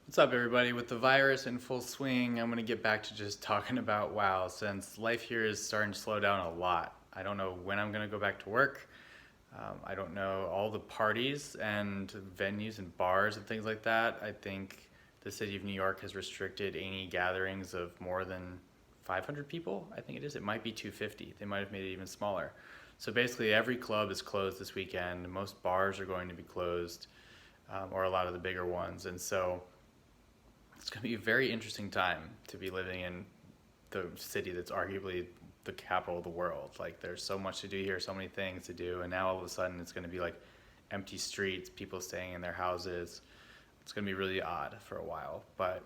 What's up, everybody? With the virus in full swing, I'm going to get back to just talking about WoW since life here is starting to slow down a lot. I don't know when I'm going to go back to work. I don't know all the parties and venues and bars and things like that. I think the city of New York has restricted any gatherings of more than 500 people. I think it is. It might be 250. They might have made it even smaller. So basically, every club is closed this weekend. Most bars are going to be closed, or a lot of the bigger ones. And so it's going to be a very interesting time to be living in the city that's arguably the capital of the world. Like, there's so much to do here, so many things to do, and now all of a sudden it's going to be like empty streets, people staying in their houses. It's going to be really odd for a while, but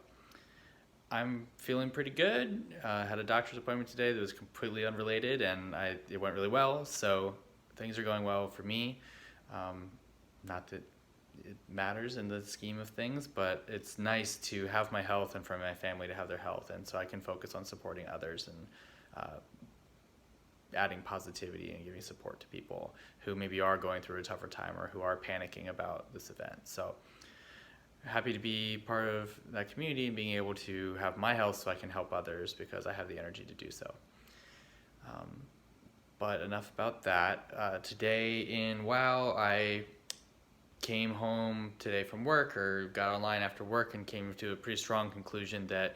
I'm feeling pretty good. I had a doctor's appointment today that was completely unrelated, and it went really well. So things are going well for me. Not that it matters in the scheme of things, but it's nice to have my health and for my family to have their health, and so I can focus on supporting others and adding positivity and giving support to people who maybe are going through a tougher time or who are panicking about this event. So happy to be part of that community and being able to have my health so I can help others because I have the energy to do so. But enough about that. Today in WoW, I came home today from work or got online after work and came to a pretty strong conclusion that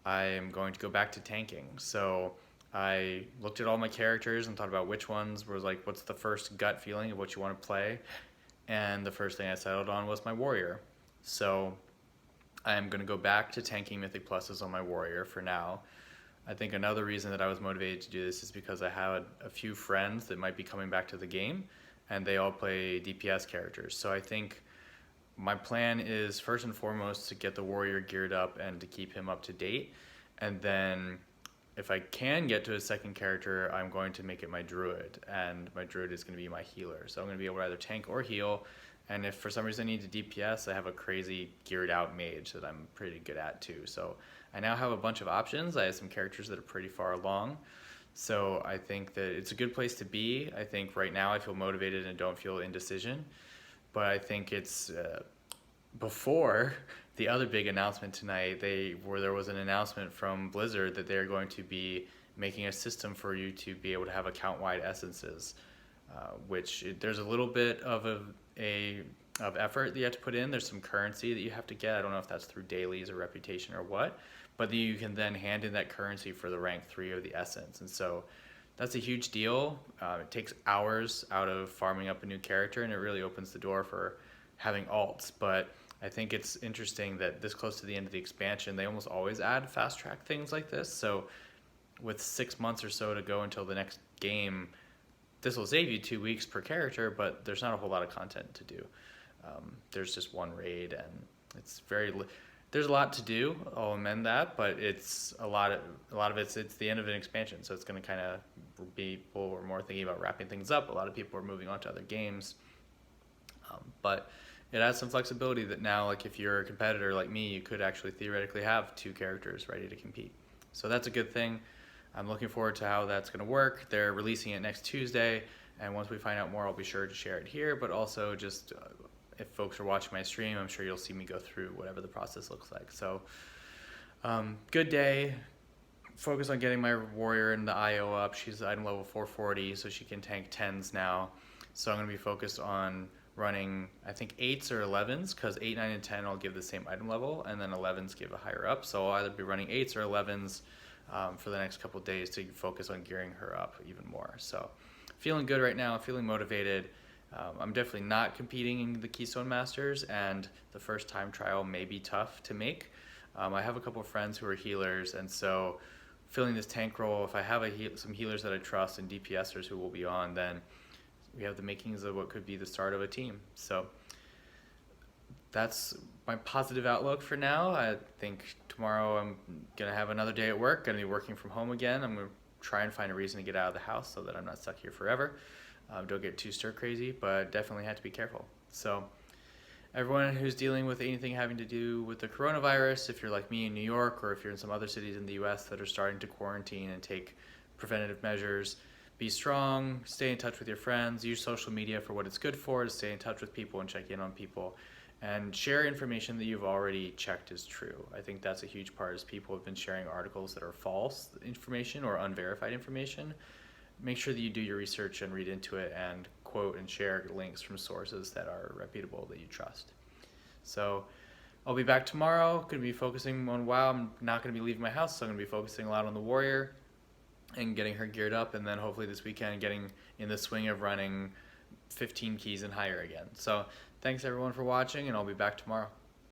I am going to go back to tanking. So I looked at all my characters and thought about which ones was like, what's the first gut feeling of what you want to play? And the first thing I settled on was my warrior. So I am going to go back to tanking Mythic Pluses on my warrior for now. I think another reason that I was motivated to do this is because I had a few friends that might be coming back to the game, and they all play DPS characters. So I think my plan is first and foremost to get the warrior geared up and to keep him up to date. And then if I can get to a second character, I'm going to make it my druid, and my druid is going to be my healer. So I'm going to be able to either tank or heal. And if for some reason I need to DPS, I have a crazy geared out mage that I'm pretty good at too. So I now have a bunch of options. I have some characters that are pretty far along. So I think that it's a good place to be. I think right now I feel motivated and don't feel indecision. But I think it's before the other big announcement tonight, there was an announcement from Blizzard that they're going to be making a system for you to be able to have account-wide essences, there's a little bit of effort that you have to put in. There's some currency that you have to get. I don't know if that's through dailies or reputation or what, but you can then hand in that currency for the rank 3 of the essence. And so that's a huge deal. It takes hours out of farming up a new character, and it really opens the door for having alts. But I think it's interesting that this close to the end of the expansion, they almost always add fast track things like this. So with 6 months or so to go until the next game, this will save you 2 weeks per character, but there's not a whole lot of content to do. There's just one raid, and there's a lot to do. I'll amend that, but it's a lot of it's the end of an expansion, so it's going to kind of be people are more thinking about wrapping things up. A lot of people are moving on to other games, but it adds some flexibility that now, like if you're a competitor like me, you could actually theoretically have 2 characters ready to compete. So that's a good thing. I'm looking forward to how that's going to work. They're releasing it next Tuesday, and once we find out more, I'll be sure to share it here, but also just if folks are watching my stream, I'm sure you'll see me go through whatever the process looks like. So good day. Focus on getting my warrior in the IO up. She's item level 440, so she can tank 10s now. So I'm going to be focused on running, I think, 8s or 11s, because 8, 9, and 10 I'll give the same item level, and then 11s give a higher up. So I'll either be running 8s or 11s for the next couple of days to focus on gearing her up even more. So feeling good right now, feeling motivated. I'm definitely not competing in the Keystone Masters, and the first time trial may be tough to make. I have a couple of friends who are healers, and so filling this tank role, if I have some healers that I trust and DPSers who will be on, then we have the makings of what could be the start of a team. So that's my positive outlook for now. I think tomorrow I'm going to have another day at work, going to be working from home again. I'm going to try and find a reason to get out of the house so that I'm not stuck here forever. Don't get too stir crazy, but definitely have to be careful. So everyone who's dealing with anything having to do with the coronavirus, if you're like me in New York or if you're in some other cities in the US that are starting to quarantine and take preventative measures, be strong, stay in touch with your friends, use social media for what it's good for, to stay in touch with people and check in on people, and share information that you've already checked is true. I think that's a huge part, is people have been sharing articles that are false information or unverified information. Make sure that you do your research and read into it and quote and share links from sources that are reputable, that you trust. So I'll be back tomorrow. Going to be focusing on WoW. I'm not going to be leaving my house, so I'm going to be focusing a lot on the warrior and getting her geared up, and then hopefully this weekend getting in the swing of running 15 keys and higher again. So thanks everyone for watching, and I'll be back tomorrow.